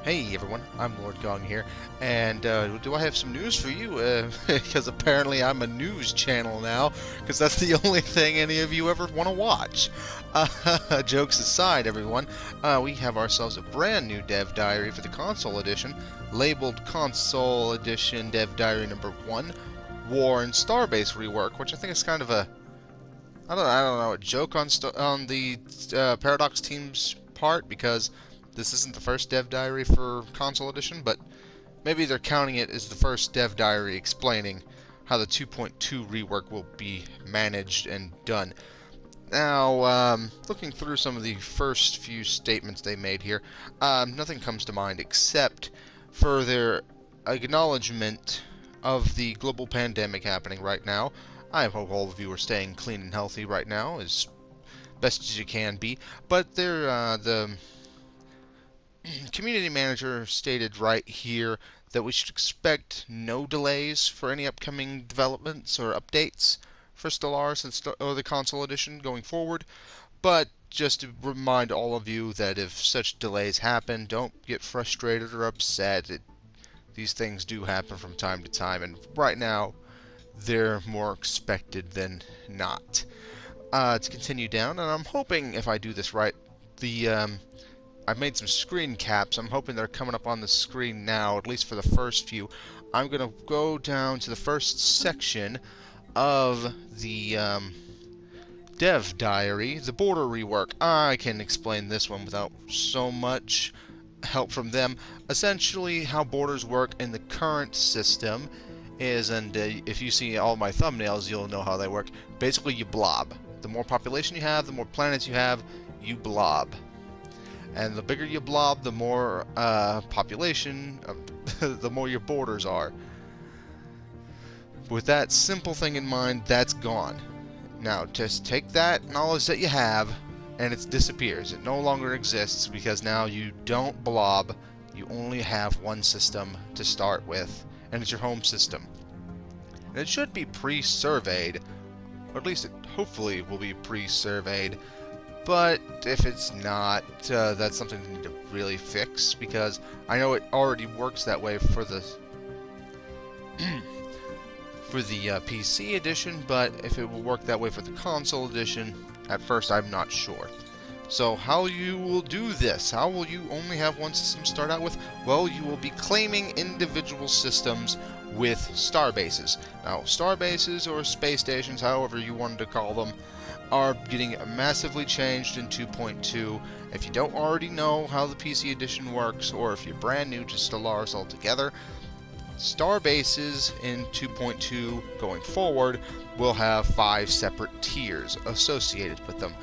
Hey everyone, I'm Lord Gong here, and do I have some news for you? Because apparently I'm a news channel now, because that's the only thing any of you ever want to watch. Jokes aside, everyone, we have ourselves a brand new dev diary for the console edition, labeled Console Edition Dev Diary Number 1, War and Starbase Rework, which I think is kind of a, I don't know, a joke on the Paradox team's part, because this isn't the first dev diary for console edition, but maybe they're counting it as the first dev diary explaining how the 2.2 rework will be managed and done. Now, looking through some of the first few statements they made here, nothing comes to mind except for their acknowledgement of the global pandemic happening right now. I hope all of you are staying clean and healthy right now, as best as you can be. But the community manager stated right here that we should expect no delays for any upcoming developments or updates for Stellaris or the console edition going forward. But just to remind all of you that if such delays happen, don't get frustrated or upset. These things do happen from time to time, and right now they're more expected than not. To continue down, and I'm hoping if I do this right, I've made some screen caps. I'm hoping they're coming up on the screen now, at least for the first few. I'm going to go down to the first section of the dev diary, the border rework. I can explain this one without so much help from them. Essentially, how borders work in the current system is, and if you see all my thumbnails, you'll know how they work. Basically, you blob. The more population you have, the more planets you have, you blob. And the bigger you blob, the more population, the more your borders are. With that simple thing in mind, that's gone. Now, just take that knowledge that you have, and it disappears. It no longer exists because now you don't blob. You only have one system to start with, and it's your home system. And it should be pre-surveyed, or at least it hopefully will be pre-surveyed. But if it's not, that's something we need to really fix, because I know it already works that way for the PC edition, but if it will work that way for the console edition, at first I'm not sure. So how you will do this? How will you only have one system to start out with? Well, you will be claiming individual systems with starbases. Now, starbases or space stations, however you wanted to call them, are getting massively changed in 2.2. If you don't already know how the PC edition works, or if you're brand new to Stellaris altogether, Starbases in 2.2 going forward will have 5 separate tiers associated with them.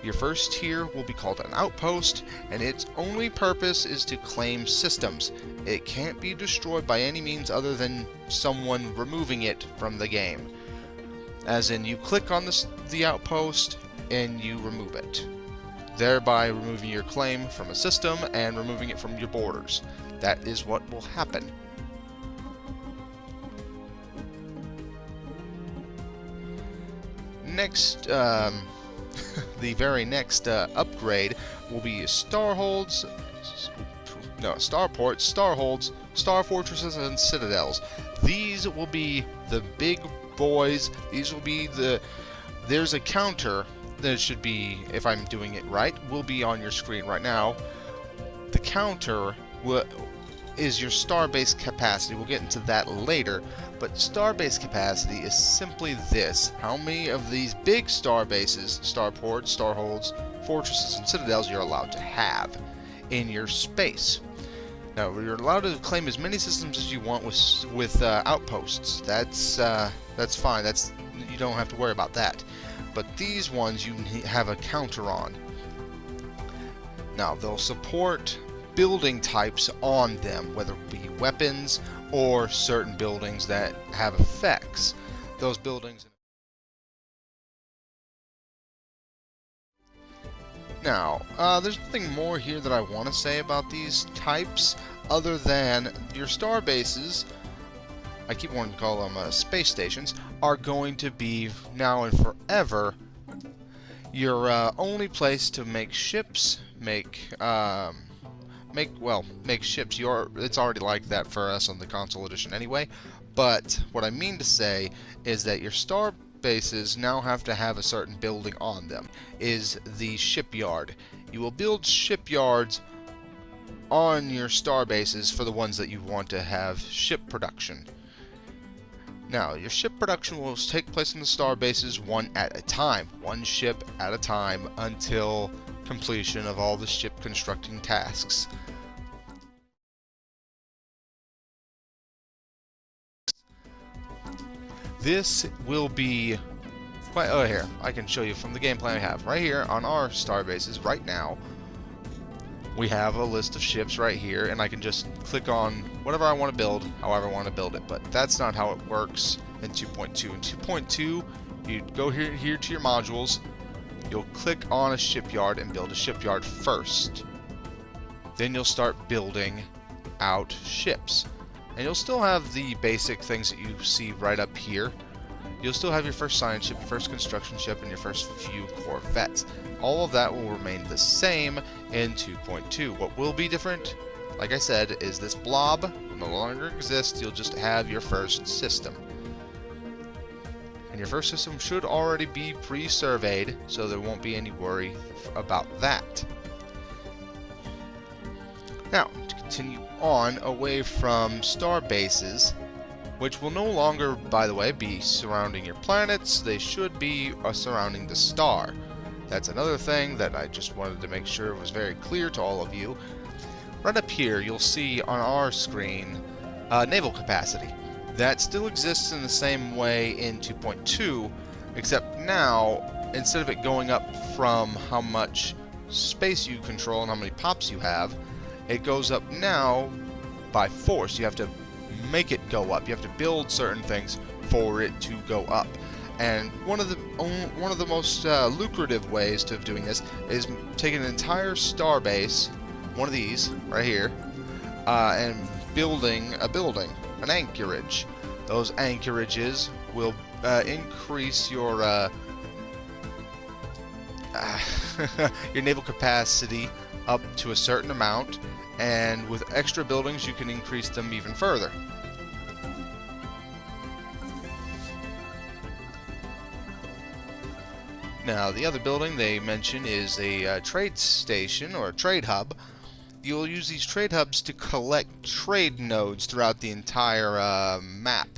Your first tier will be called an outpost, and its only purpose is to claim systems. It can't be destroyed by any means other than someone removing it from the game. As in, you click on the outpost and you remove it, thereby removing your claim from a system and removing it from your borders. That is what will happen. Next, the very next upgrade will be starports, starholds, star fortresses, and citadels. These will be the big boys. These will be there's a counter that should be, if I'm doing it right, will be on your screen right now. The counter is your starbase capacity. We'll get into that later, but starbase capacity is simply this: how many of these big starbases, starports, starholds, fortresses, and citadels you're allowed to have in your space. Now, you're allowed to claim as many systems as you want with outposts. That's fine. You don't have to worry about that. But these ones you have a counter on. Now, they'll support building types on them, whether it be weapons or certain buildings that have effects. Those buildings. Now, there's nothing more here that I want to say about these types other than your star bases, I keep wanting to call them space stations, are going to be now and forever Your only place to make ships, make ships. It's already like that for us on the console edition anyway. But what I mean to say is that your star bases now have to have a certain building on them. Is the shipyard. You will build shipyards on your star bases for the ones that you want to have ship production. Now, your ship production will take place in the star bases one at a time, one ship at a time, until completion of all the ship constructing tasks. This will be quite... Oh, here, I can show you from the game plan I have. Right here on our star bases right now, we have a list of ships right here, and I can just click on whatever I want to build, however I want to build it. But that's not how it works in 2.2. In 2.2, you go here to your modules, you'll click on a shipyard and build a shipyard first. Then you'll start building out ships. And you'll still have the basic things that you see right up here. You'll still have your first science ship, your first construction ship, and your first few corvettes. All of that will remain the same in 2.2. What will be different, like I said, is this blob will no longer exist. You'll just have your first system. And your first system should already be pre-surveyed, so there won't be any worry about that. Now, to continue on away from star bases, which will no longer, by the way, be surrounding your planets. They should be surrounding the star. That's another thing that I just wanted to make sure was very clear to all of you. Right up here, you'll see on our screen naval capacity. That still exists in the same way in 2.2, except now, instead of it going up from how much space you control and how many pops you have, it goes up now by force. You have to make it go up. You have to build certain things for it to go up. And one of the most lucrative ways of doing this is taking an entire star base, one of these right here, and building a building, an anchorage. Those anchorages will increase your your naval capacity up to a certain amount, and with extra buildings you can increase them even further. Now, the other building they mention is a trade station or a trade hub. You'll use these trade hubs to collect trade nodes throughout the entire map,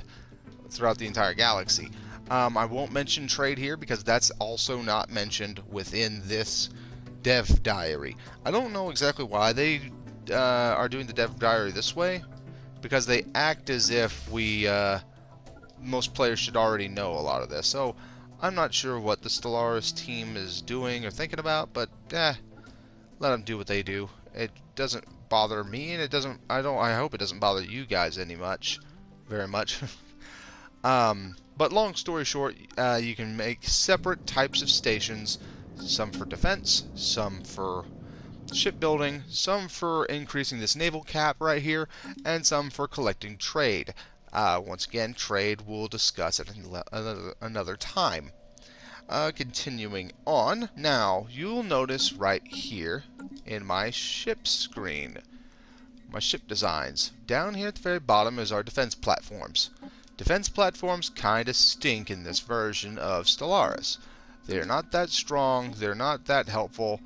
throughout the entire galaxy. I won't mention trade here because that's also not mentioned within this dev diary. I don't know exactly why they are doing the dev diary this way, because they act as if most players should already know a lot of this. So I'm not sure what the Stellaris team is doing or thinking about, but let them do what they do. It doesn't bother me, and I hope it doesn't bother you guys very much. But long story short, you can make separate types of stations, some for defense, some for shipbuilding, some for increasing this naval cap right here, and some for collecting trade. Once again, trade we'll discuss at another time. Continuing on, now you'll notice right here in my ship screen, my ship designs, down here at the very bottom is our defense platforms. Defense platforms kind of stink in this version of Stellaris. They're not that strong, they're not that helpful,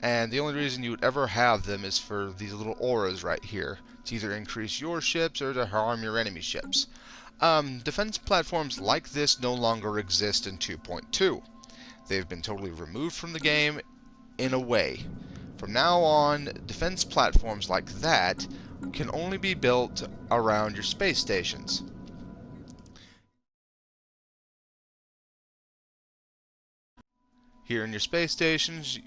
and the only reason you would ever have them is for these little auras right here, to either increase your ships or to harm your enemy ships. Defense platforms like this no longer exist in 2.2. They've been totally removed from the game in a way. From now on, defense platforms like that can only be built around your space stations. Here in your space stations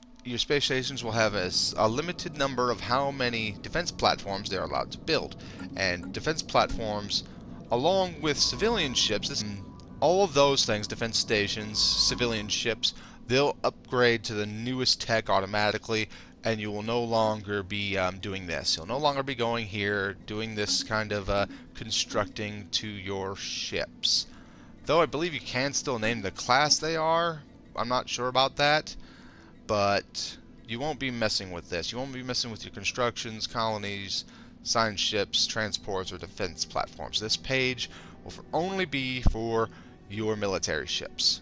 will have a limited number of how many defense platforms they're allowed to build. And defense platforms, along with civilian ships, all of those things, defense stations, civilian ships, they'll upgrade to the newest tech automatically, and you will no longer be doing this. You'll no longer be going here, doing this kind of constructing to your ships. Though I believe you can still name the class they are. I'm not sure about that, but you won't be messing with this. You won't be messing with your constructions, colonies, signed ships, transports, or defense platforms. This page will only be for your military ships.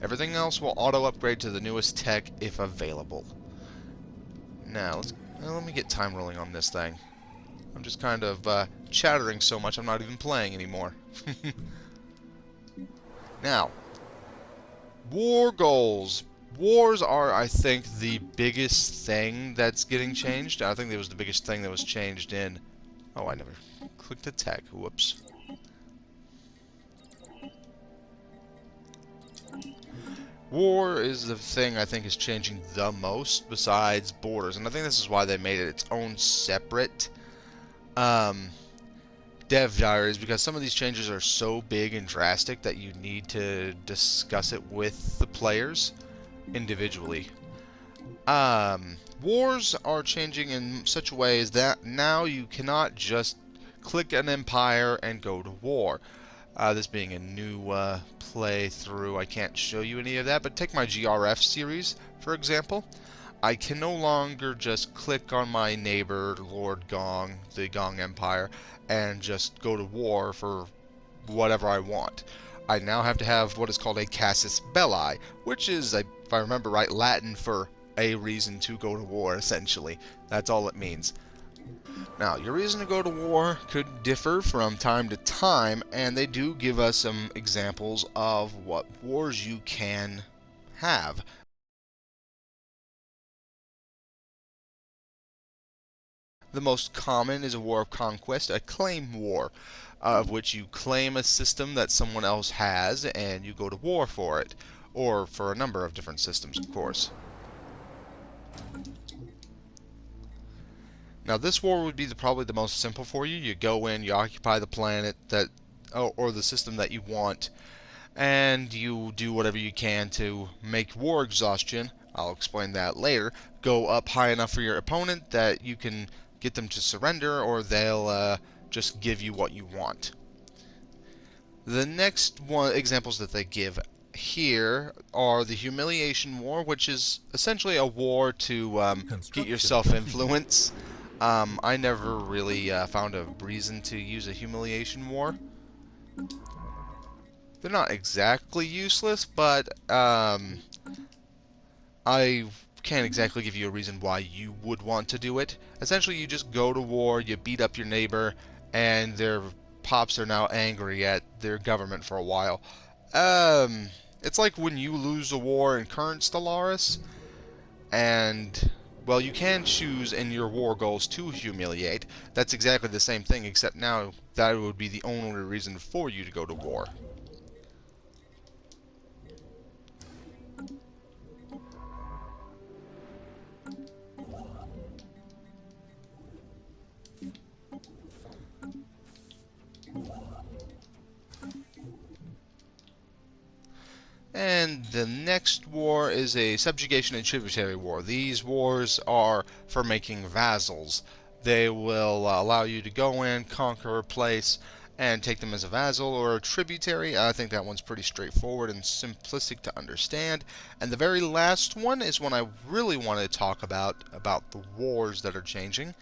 Everything else will auto-upgrade to the newest tech if available. Now, let me get time rolling on this thing. I'm just kind of chattering so much I'm not even playing anymore. Now, war goals. Wars are, I think, the biggest thing that's getting changed. I think it was the biggest thing that was changed in... Oh, I never clicked attack. Whoops. War is the thing I think is changing the most besides borders. And I think this is why they made it its own separate dev diaries, because some of these changes are so big and drastic that you need to discuss it with the players individually. Wars are changing in such a way as that now you cannot just click an empire and go to war. This being a new playthrough, I can't show you any of that, but take my GRF series, for example. I can no longer just click on my neighbor, Lord Gong, the Gong Empire, and just go to war for whatever I want. I now have to have what is called a casus belli, which is, if I remember right, Latin for a reason to go to war, essentially. That's all it means. Now, your reason to go to war could differ from time to time, and they do give us some examples of what wars you can have. The most common is a war of conquest, a claim war, of which you claim a system that someone else has and you go to war for it, or for a number of different systems, of course. Now, this war would be probably the most simple for you. You go in, you occupy the planet that, or the system that you want, and you do whatever you can to make war exhaustion. I'll explain that later. Go up high enough for your opponent that you can get them to surrender, or they'll just give you what you want. The next examples that they give here are the humiliation war, which is essentially a war to get yourself influence. I never really found a reason to use a humiliation war. They're not exactly useless, but I can't exactly give you a reason why you would want to do it. Essentially, you just go to war, you beat up your neighbor, and their pops are now angry at their government for a while. It's like when you lose a war in current Stellaris, and, well, you can choose in your war goals to humiliate. That's exactly the same thing, except now that would be the only reason for you to go to war. And the next war is a subjugation and tributary war. These wars are for making vassals. They will allow you to go in, conquer a place, and take them as a vassal or a tributary. I think that one's pretty straightforward and simplistic to understand. And the very last one is one I really want to talk about the wars that are changing.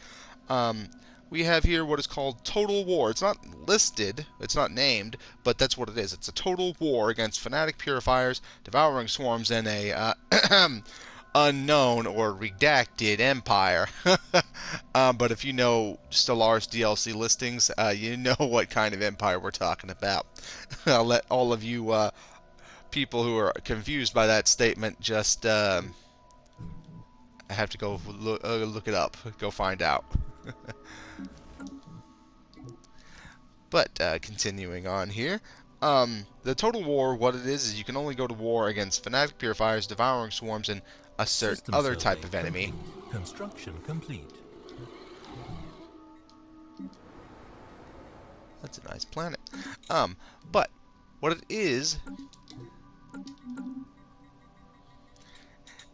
We have here what is called total war. It's not listed, it's not named, but that's what it is. It's a total war against fanatic purifiers, devouring swarms, and a unknown or redacted empire. But if you know Stellaris DLC listings, you know what kind of empire we're talking about. I'll let all of you people who are confused by that statement just have to go look it up, go find out. But continuing on here, the total war, what it is you can only go to war against fanatic purifiers, devouring swarms, and a certain other type of enemy. Construction complete. That's a nice planet. But what it is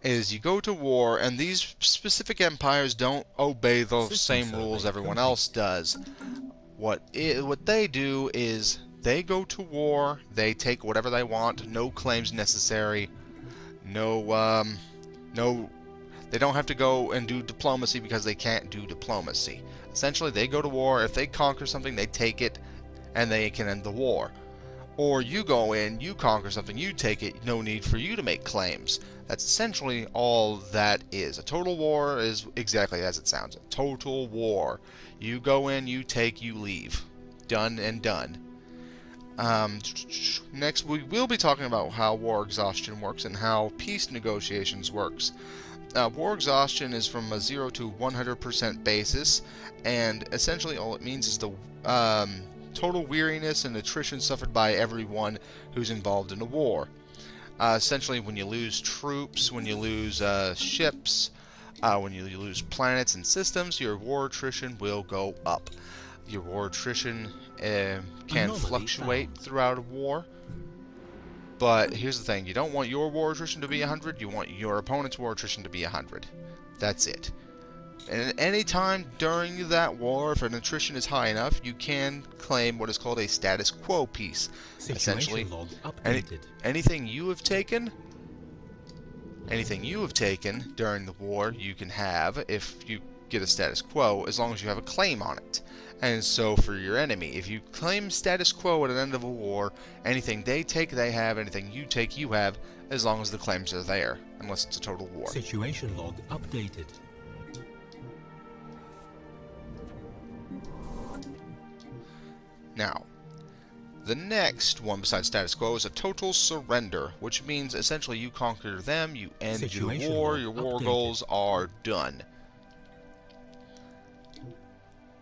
you go to war, and these specific empires don't obey the same rules everyone else does. What they do is They go to war. They take whatever they want. No claims necessary. No, no. They don't have to go and do diplomacy because they can't do diplomacy. Essentially, they go to war. If they conquer something, they take it, and they can end the war. Or you go in, you conquer something, you take it, no need for you to make claims. That's essentially all that is. A total war is exactly as it sounds. A total war. You go in, you take, you leave. Done and done. Next, we will be talking about how war exhaustion works and how peace negotiations works. War exhaustion is from a 0 to 100% basis, and essentially all it means is the total weariness and attrition suffered by everyone who's involved in a war. Essentially, when you lose troops, when you lose ships, when you lose planets and systems, your war attrition will go up. Your war attrition can fluctuate throughout a war. But here's the thing, you don't want your war attrition to be 100, you want your opponent's war attrition to be 100. That's it. And at any time during that war, if an attrition is high enough, you can claim what is called a status quo peace. Essentially, anything you have taken during the war, you can have if you get a status quo, as long as you have a claim on it. And so for your enemy, if you claim status quo at the end of a war, anything they take, they have, anything you take, you have, as long as the claims are there, unless it's a total war. Situation log updated. Now, the next one besides status quo is a total surrender, which means essentially you conquer them, you end your war, your war goals are done.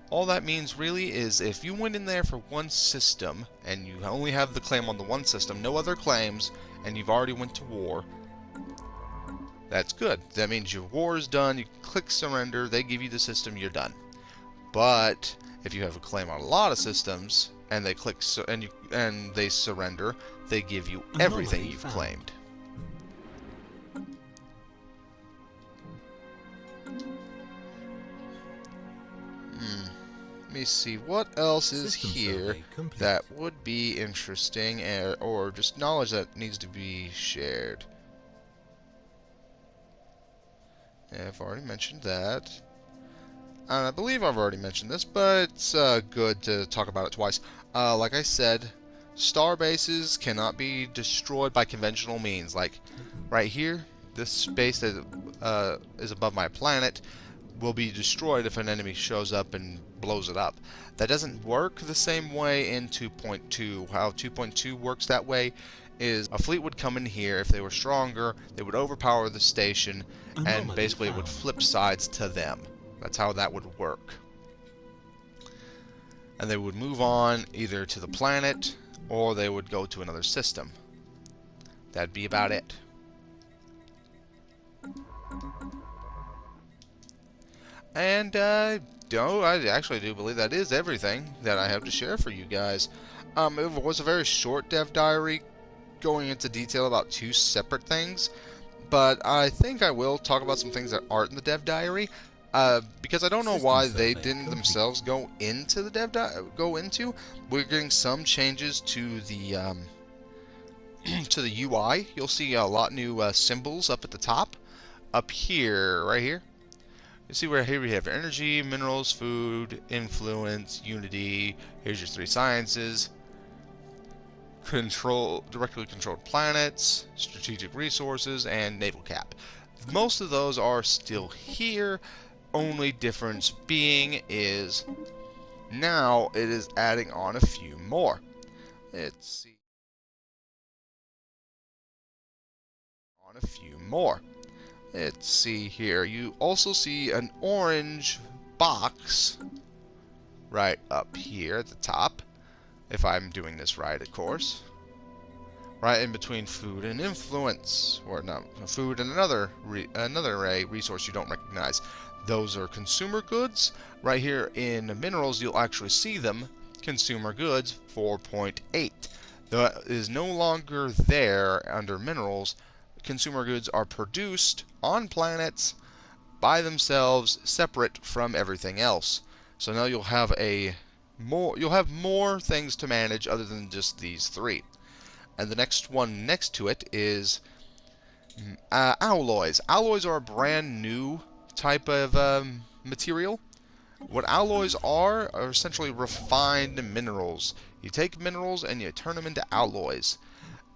All that means really is if you went in there for one system and you only have the claim on the one system, no other claims, and you've already went to war, that's good. That means your war is done, you click surrender, they give you the system, you're done. But if you have a claim on a lot of systems and they click and they surrender, they give you everything you've claimed. Let me see what else is here that would be interesting or just knowledge that needs to be shared. I've already mentioned that. I believe I've already mentioned this, but it's good to talk about it twice. Like I said, Starbases cannot be destroyed by conventional means. Like right here, this space that is above my planet will be destroyed if an enemy shows up and blows it up. That doesn't work the same way in 2.2. How 2.2 works that way is a fleet would come in here. If they were stronger, they would overpower the station, and basically it would flip sides to them. That's how that would work. And they would move on either to the planet or they would go to another system. That'd be about it. And I actually do believe that is everything that I have to share for you guys. It was a very short dev diary going into detail about two separate things, but I think I will talk about some things that aren't in the dev diary. Because I don't know why they didn't themselves go into the We're getting some changes to the to the UI. You'll see a lot new symbols up at the top, up here, right here. You see where here we have energy, minerals, food, influence, unity. Here's your 3 sciences. Directly controlled planets, strategic resources, and naval cap. Most of those are still here. Only difference being is now it is adding on a few more. Let's see. Let's see here. You also see an orange box right up here at the top. If I'm doing this right, of course. Right in between food and influence, or not food and another resource you don't recognize. Those are consumer goods. Right here in minerals, you'll actually see them. Consumer goods 4.8. That is no longer there under minerals. Consumer goods are produced on planets by themselves, separate from everything else. So now you'll have a You'll have more things to manage other than just these three. And the next one next to it is alloys. Alloys are a brand new type of material. What alloys are essentially refined minerals. You take minerals and you turn them into alloys.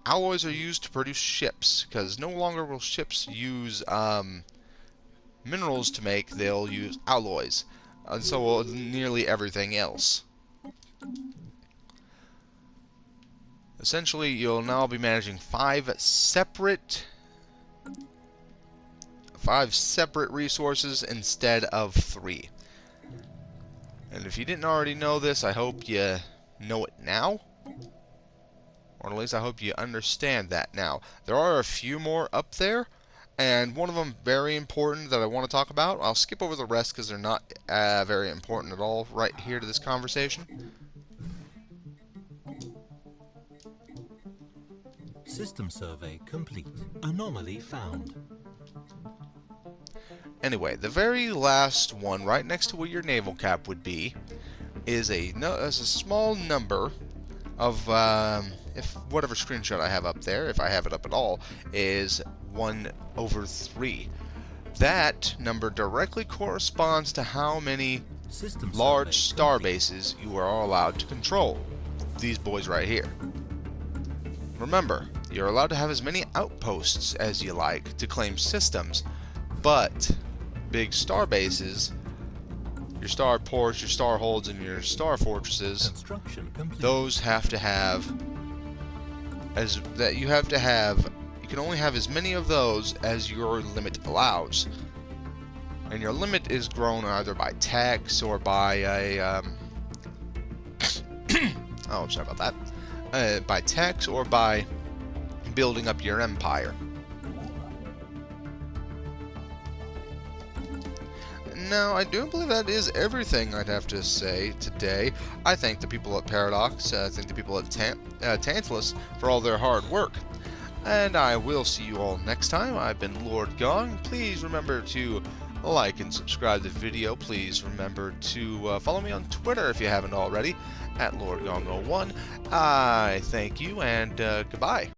Alloys are used to produce ships, because no longer will ships use minerals to make, they'll use alloys. And so will nearly everything else. Essentially, you'll now be managing five separate resources instead of three. And if you didn't already know this, I hope you know it now. Or at least I hope you understand that now. There are a few more up there, and one of them very important that I want to talk about. I'll skip over the rest because they're not very important at all right here to this conversation. System survey complete. Anomaly found. Anyway, the very last one, right next to where your naval cap would be, is a small number of, if whatever screenshot I have up there, if I have it up at all, is 1/3. That number directly corresponds to how many large star bases you are allowed to control. These boys right here. Remember, you're allowed to have as many outposts as you like to claim systems, but big star bases, your star ports, your star holds, and your star fortresses, those have to have you can only have as many of those as your limit allows. And your limit is grown either by tax or by a oh, sorry about that. By tax or by building up your empire. Now, I do believe that is everything I'd have to say today. I thank the people at Paradox, I thank the people at Tantalus for all their hard work. And I will see you all next time. I've been Lord Gong. Please remember to like and subscribe to the video. Please remember to follow me on Twitter if you haven't already, at LordGong01. I thank you, and goodbye.